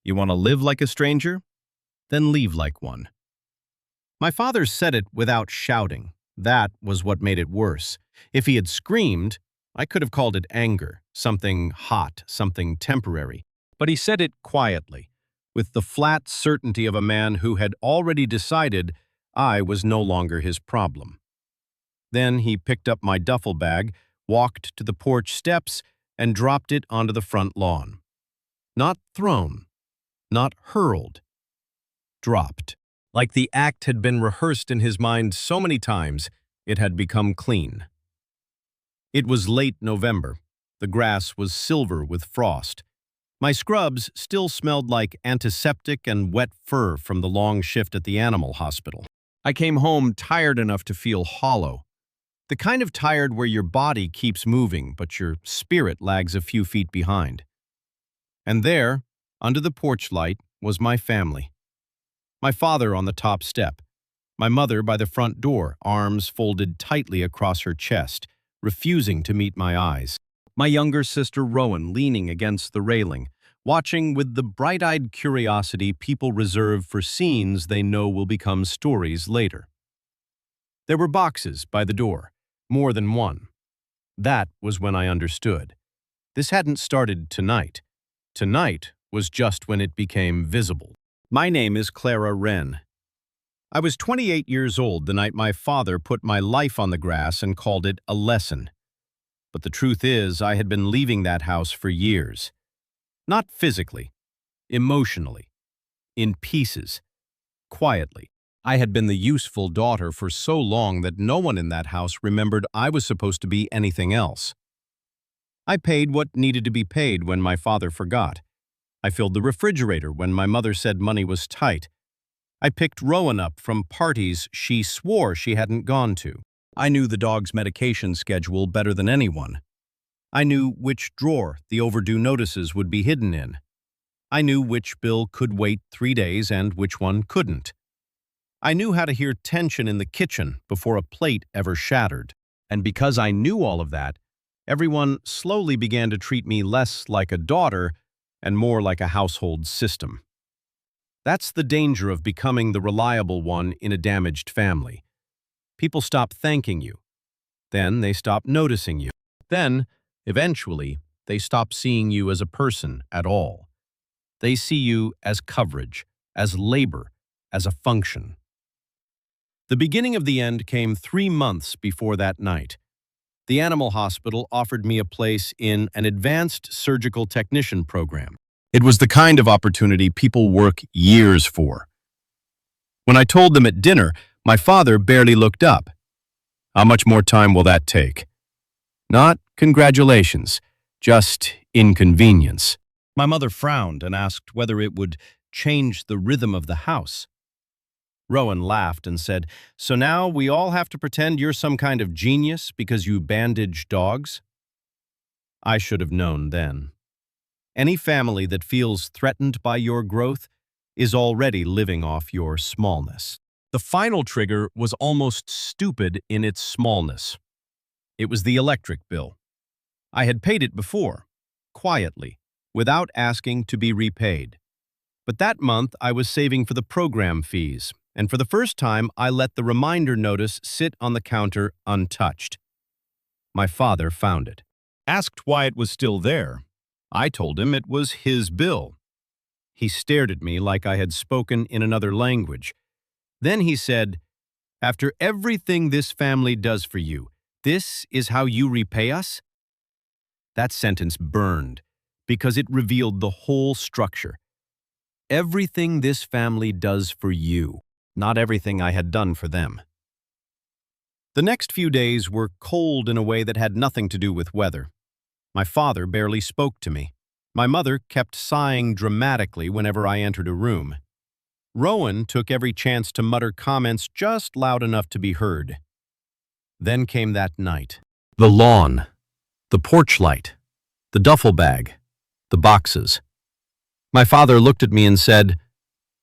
You want to live like a stranger? Then leave like one. My father said it without shouting. That was what made it worse. If he had screamed, I could have called it anger, something hot, something temporary. But he said it quietly, with the flat certainty of a man who had already decided I was no longer his problem. Then he picked up my duffel bag, walked to the porch steps, and dropped it onto the front lawn. Not thrown, not hurled, dropped. Like the act had been rehearsed in his mind so many times, it had become clean. It was late November. The grass was silver with frost. My scrubs still smelled like antiseptic and wet fur from the long shift at the animal hospital. I came home tired enough to feel hollow. The kind of tired where your body keeps moving, but your spirit lags a few feet behind. And there, under the porch light, was my family. My father on the top step, my mother by the front door, arms folded tightly across her chest, refusing to meet my eyes. My younger sister Rowan leaning against the railing, watching with the bright-eyed curiosity people reserve for scenes they know will become stories later. There were boxes by the door, more than one. That was when I understood. This hadn't started tonight. Tonight was just when it became visible. My name is Clara Wren. I was 28 years old the night my father put my life on the grass and called it a lesson. But the truth is, I had been leaving that house for years. Not physically, emotionally, in pieces, quietly. I had been the useful daughter for so long that no one in that house remembered I was supposed to be anything else. I paid what needed to be paid when my father forgot. I filled the refrigerator when my mother said money was tight. I picked Rowan up from parties she swore she hadn't gone to. I knew the dog's medication schedule better than anyone. I knew which drawer the overdue notices would be hidden in. I knew which bill could wait 3 days and which one couldn't. I knew how to hear tension in the kitchen before a plate ever shattered. And because I knew all of that, everyone slowly began to treat me less like a daughter and more like a household system. That's the danger of becoming the reliable one in a damaged family. People stop thanking you. Then they stop noticing you. Then, eventually, they stop seeing you as a person at all. They see you as coverage, as labor, as a function. The beginning of the end came 3 months before that night. The animal hospital offered me a place in an advanced surgical technician program. It was the kind of opportunity people work years for. When I told them at dinner, my father barely looked up. How much more time will that take? Not congratulations, just inconvenience. My mother frowned and asked whether it would change the rhythm of the house. Rowan laughed and said, "So now we all have to pretend you're some kind of genius because you bandage dogs?" I should have known then. Any family that feels threatened by your growth is already living off your smallness. The final trigger was almost stupid in its smallness. It was the electric bill. I had paid it before, quietly, without asking to be repaid. But that month I was saving for the program fees, and for the first time I let the reminder notice sit on the counter untouched. My father found it. Asked why it was still there. I told him it was his bill. He stared at me like I had spoken in another language. Then he said, "After everything this family does for you, this is how you repay us?" That sentence burned because it revealed the whole structure. Everything this family does for you, not everything I had done for them. The next few days were cold in a way that had nothing to do with weather. My father barely spoke to me. My mother kept sighing dramatically whenever I entered a room. Rowan took every chance to mutter comments just loud enough to be heard. Then came that night. The lawn, the porch light, the duffel bag, the boxes. My father looked at me and said,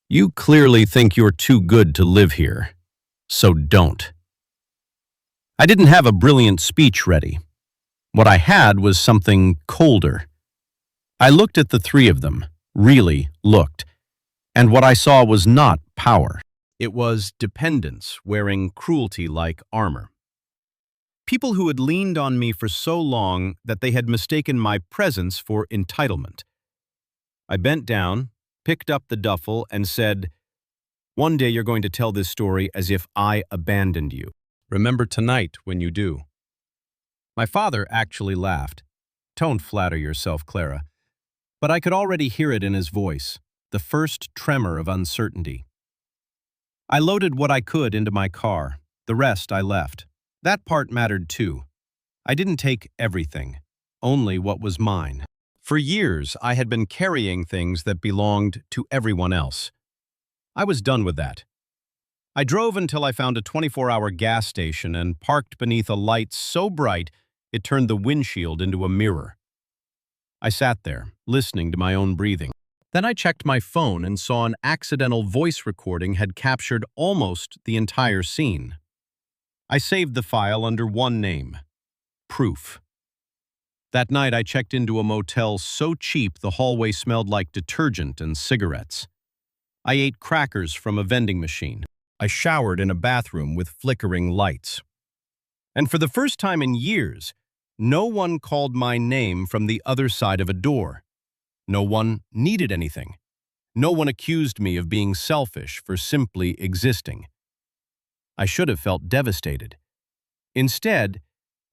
"You clearly think you're too good to live here, so don't." I didn't have a brilliant speech ready. What I had was something colder. I looked at the three of them, really looked. And what I saw was not power. It was dependence wearing cruelty like armor. People who had leaned on me for so long that they had mistaken my presence for entitlement. I bent down, picked up the duffel, and said, "One day you're going to tell this story as if I abandoned you. Remember tonight when you do." My father actually laughed. "Don't flatter yourself, Clara." But I could already hear it in his voice, the first tremor of uncertainty. I loaded what I could into my car. The rest I left. That part mattered too. I didn't take everything, only what was mine. For years, I had been carrying things that belonged to everyone else. I was done with that. I drove until I found a 24-hour gas station and parked beneath a light so bright it turned the windshield into a mirror. I sat there, listening to my own breathing. Then I checked my phone and saw an accidental voice recording had captured almost the entire scene. I saved the file under one name, Proof. That night I checked into a motel so cheap the hallway smelled like detergent and cigarettes. I ate crackers from a vending machine. I showered in a bathroom with flickering lights. And for the first time in years, no one called my name from the other side of a door. No one needed anything. No one accused me of being selfish for simply existing. I should have felt devastated. Instead,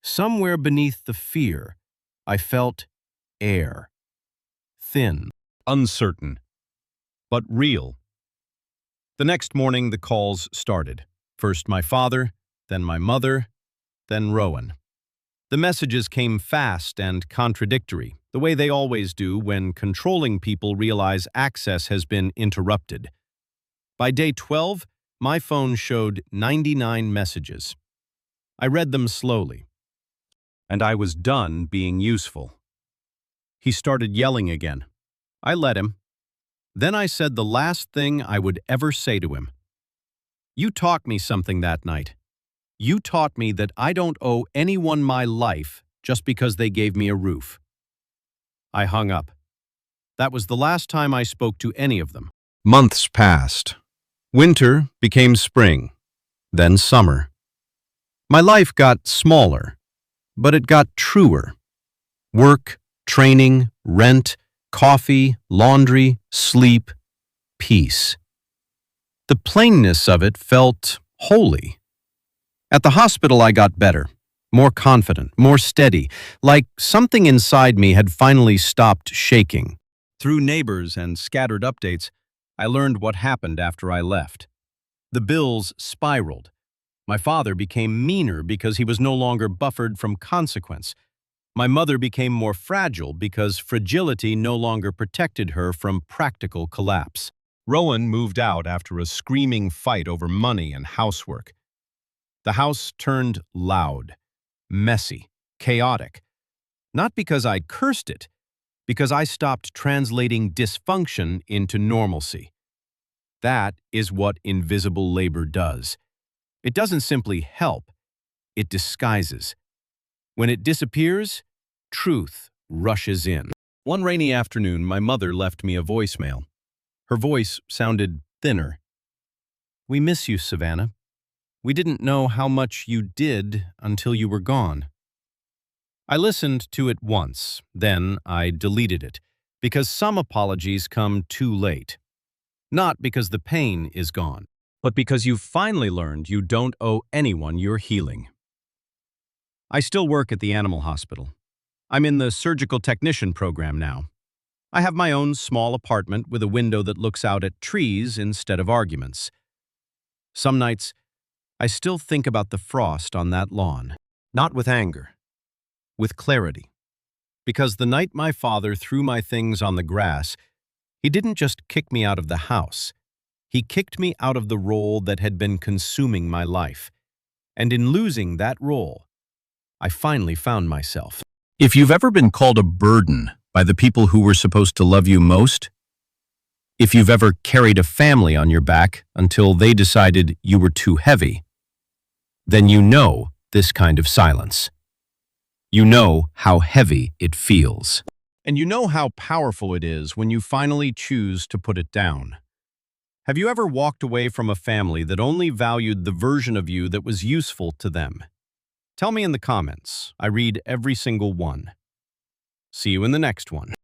somewhere beneath the fear, I felt air. Thin, uncertain, but real. The next morning, the calls started. First my father, then my mother, then Rowan. The messages came fast and contradictory, the way they always do when controlling people realize access has been interrupted. By day 12, my phone showed 99 messages. I read them slowly, and I was done being useful. He started yelling again. I let him. Then I said the last thing I would ever say to him. "You taught me something that night. You taught me that I don't owe anyone my life just because they gave me a roof." I hung up. That was the last time I spoke to any of them. Months passed. Winter became spring, then summer. My life got smaller, but it got truer. Work, training, rent, coffee, laundry, sleep, peace. The plainness of it felt holy. At the hospital, I got better, more confident, more steady, like something inside me had finally stopped shaking. Through neighbors and scattered updates, I learned what happened after I left. The bills spiraled. My father became meaner because he was no longer buffered from consequence. My mother became more fragile because fragility no longer protected her from practical collapse. Rowan moved out after a screaming fight over money and housework. The house turned loud, messy, chaotic. Not because I cursed it, because I stopped translating dysfunction into normalcy. That is what invisible labor does. It doesn't simply help, it disguises. When it disappears, truth rushes in. One rainy afternoon, my mother left me a voicemail. Her voice sounded thinner. "We miss you, Savannah. We didn't know how much you did until you were gone." I listened to it once, then I deleted it, because some apologies come too late. Not because the pain is gone, but because you've finally learned you don't owe anyone your healing. I still work at the animal hospital. I'm in the surgical technician program now. I have my own small apartment with a window that looks out at trees instead of arguments. Some nights, I still think about the frost on that lawn, not with anger, with clarity. Because the night my father threw my things on the grass, he didn't just kick me out of the house. He kicked me out of the role that had been consuming my life. And in losing that role, I finally found myself. If you've ever been called a burden by the people who were supposed to love you most, if you've ever carried a family on your back until they decided you were too heavy, then you know this kind of silence. You know how heavy it feels. And you know how powerful it is when you finally choose to put it down. Have you ever walked away from a family that only valued the version of you that was useful to them? Tell me in the comments. I read every single one. See you in the next one.